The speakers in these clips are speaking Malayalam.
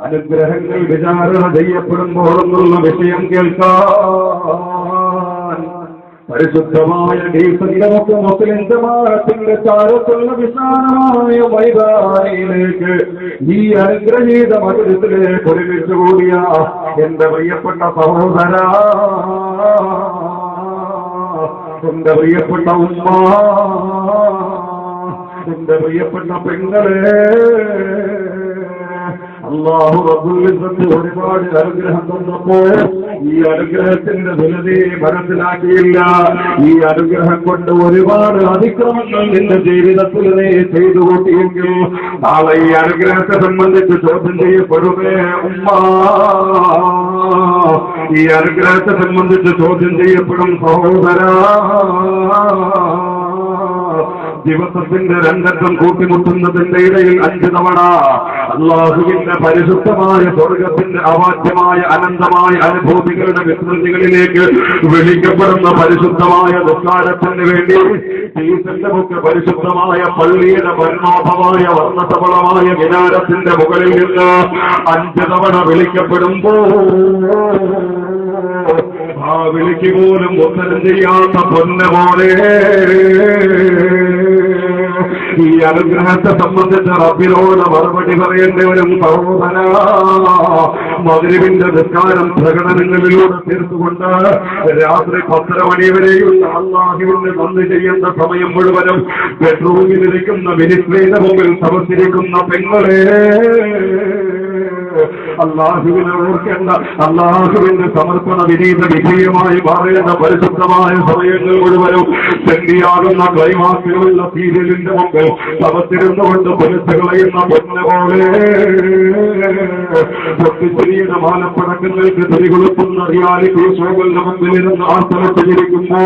അനുഗ്രഹങ്ങൾ വിചാരണ ചെയ്യപ്പെടുമ്പോഴെന്നുള്ള വിഷയം കേൾക്കാൻ പരിശുദ്ധമായ ഡീസന്റെമൊക്കെ മുസ്ലിം ജമാഅത്തിന്റെ ചാരത്തുള്ള വിശാലമായ മൈതാനിയിലേക്ക് ഈ അനുഗ്രഹീത മജലിസിലേക്ക് ഒരുമിച്ച് കൂടിയ എന്റെ പ്രിയപ്പെട്ട സഹോദര, എന്റെ പ്രിയപ്പെട്ട ഉമ്മ, എന്റെ പ്രിയപ്പെട്ട പെങ്ങളെ, അല്ലാഹു റബ്ബുൽ ഇസ്സത്ത് ഒരുപാട് അനുഗ്രഹം തന്നപ്പോൾ ഈ അനുഗ്രഹത്തിന്റെ വിലയെ മനസ്സിലാക്കിയില്ല. ഈ അനുഗ്രഹം കൊണ്ട് ഒരുപാട് അതിക്രമങ്ങൾ നിന്റെ ജീവിതത്തിൽ നീ ചെയ്തു കൂട്ടിയെങ്കിൽ നാളെ ഈ അനുഗ്രഹത്തെ സംബന്ധിച്ച് ചോദ്യം ചെയ്യപ്പെടുമേ ഉമ്മ. ഈ അനുഗ്രഹത്തെ സംബന്ധിച്ച് ചോദ്യം ചെയ്യപ്പെടും സഹോദര. ദിവസത്തിന്റെ രംഗത്വം കൂട്ടിമുട്ടുന്നതിന്റെ ഇടയിൽ 5 തവണ അല്ലാഹുവിന്റെ പരിശുദ്ധമായ സ്വർഗത്തിന്റെ അവാച്യമായ അനന്തമായ അനുഭൂതികളുടെ വിസ്മൃതികളിലേക്ക് വിളിക്കപ്പെടുന്ന പരിശുദ്ധമായ നിസ്കാരത്തിന് വേണ്ടി ഈശ്വരന്റെ പരിശുദ്ധമായ പള്ളിയുടെ വർണ്ണോഭമായ വർണ്ണസബളമായ വിനാരത്തിന്റെ മുകളിൽ നിന്ന് 5 തവണ വിളിക്കപ്പെടുമ്പോൾ ആ വിളിക്ക് പോലും ഉത്തരം ചെയ്യാത്ത പൊന്നപോലെ ഈ അനുഗ്രഹത്തെ സംബന്ധിച്ച് റബ്ബിനോട് മറുപടി പറയേണ്ടി വരും സഹോദര. മഗ്‌രിബിന്റെ നിസ്കാരം പ്രകടനങ്ങളിലൂടെ തീർത്തുകൊണ്ട് രാത്രി 10 മണി വരെയുള്ള അല്ലാഹുവിന് നന്ദി ചെയ്യുന്ന സമയം മുഴുവനും ബെഡ്റൂമിലിരിക്കുന്ന മിനിസ്ട്രിയുടെ മുമ്പിൽ സമർപ്പിച്ചിരിക്കുന്ന പെങ്ങളെ, അല്ലാഹുവിനെ ഓർക്കേണ്ട, അല്ലാഹുവിന്റെ സമർപ്പണ വിനീത വിധേയമായി മാറേണ്ട പരിശുദ്ധമായ സമയങ്ങൾ മുഴുവനും ചെണ്ടിയാകുന്ന ക്ലൈമാക്സുകളുള്ള സീരിയലിന്റെ മുമ്പിൽ സമത്തിരുന്നുകൊണ്ട് പൊലിച്ചു കളയുന്ന പൊന്നപോലെ പൊട്ടിച്ചിരിയുടെ മാലപ്പടക്കങ്ങൾക്ക് തിരികൊളുത്തുന്ന റിയാലിറ്റി ഷോകളുടെ മുമ്പിലിരുന്ന് ആർത്തലത്തിരിക്കുമ്പോ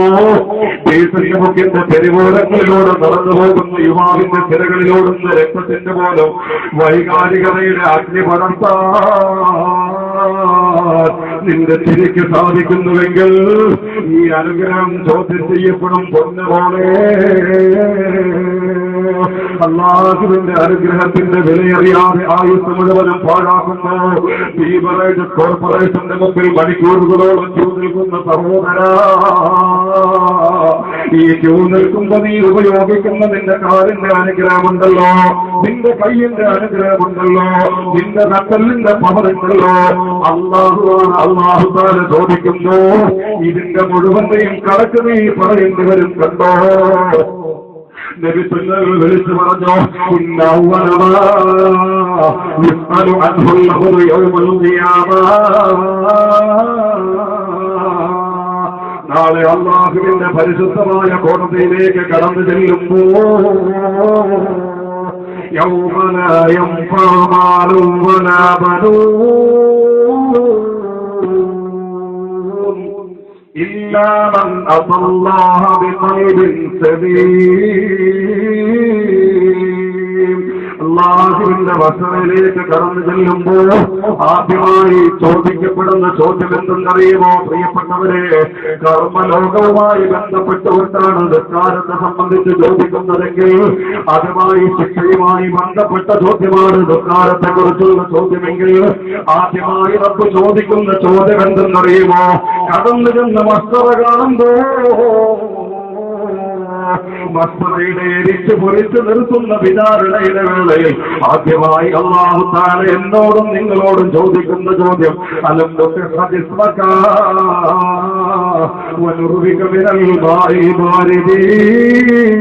ദേശീയ മുഖ്യന്റെ തെരുവോരങ്ങളിലൂടെ നടന്നു പോകുന്ന യുവാവിന്റെ തിരകളിലോടുന്ന രക്തത്തിന്റെ പോലും വൈകാരികതയുടെ അഗ്നി പടർത്താൻ നിന്റെ തിരിക്ക് സാധിക്കുന്നുവെങ്കിൽ ഈ അനുഗ്രഹം ചോദ്യം ചെയ്യപ്പെടും പൊന്നപോലെ. അല്ലാഹുവിന്റെ അനുഗ്രഹത്തിന്റെ വിലയറിയാതെ ആയുസ് മുഴുവനും പാഴാക്കുന്നു. ബീവറേജ് കോർപ്പറേഷന്റെ മുമ്പിൽ മണിക്കൂറുകളോളം ക്യൂ നിൽക്കുന്ന സഹോദര, ഈ ക്യൂ നിൽക്കുമ്പോ നീ ഉപയോഗിക്കുന്ന നിന്റെ കാലിന്റെ അനുഗ്രഹമുണ്ടല്ലോ, നിന്റെ കയ്യിന്റെ അനുഗ്രഹമുണ്ടല്ലോ, നിന്റെ നട്ടലിന്റെ പവറുണ്ടല്ലോ. അല്ലാഹുവാണ് അല്ലാഹു തആല ചോദിക്കുന്നു. ഇതിന്റെ മുഴുവനെയും കണക്ക് നീ പറയേണ്ടി വരും കണ്ടോ. നബി സല്ലല്ലാഹു വിളിച്ചു പറഞ്ഞു, നാളെ അല്ലാഹുവിന്റെ പരിശുദ്ധമായ കോടതിയിലേക്ക് കടന്നു ചെല്ലുമ്പോൾ يوم لا ينفع مال ولا بنون إلا من أتى الله بقلب سليم. അല്ലാഹുവിന്റെ വസനയിലേക്ക് കടന്നു ചെല്ലുമ്പോൾ ആദ്യമായി ചോദിക്കപ്പെടുന്ന ചോദ്യം എന്തെന്നറിയുമോ പ്രിയപ്പെട്ടവരെ? കർമ്മലോകവുമായി ബന്ധപ്പെട്ടുകൊണ്ടാണ് നിസ്കാരത്തെ സംബന്ധിച്ച് ചോദിക്കുന്നതെങ്കിൽ അതുമായി ശിക്ഷയുമായി ബന്ധപ്പെട്ട ചോദ്യമാണ് നിസ്കാരത്തെ കുറിച്ചുള്ള ചോദ്യമെങ്കിൽ ആദ്യമായി റബ്ബ് ചോദിക്കുന്ന ചോദ്യം എന്തെന്നറിയുമോ? കടന്നു ചെന്ന മസ്തറ കാണുമ്പോ മസ്തറയുടെ എരിച്ചു പൊരിച്ചു നിർത്തുന്ന വിചാരണയുടെ വേളയിൽ ആദ്യമായി അല്ലാഹു തആല എന്നോടും നിങ്ങളോടും ചോദിക്കുന്ന ചോദ്യം അലം തുസ്ബക വനുർബിക മിനൽ മാഇ ബാരിദീൻ.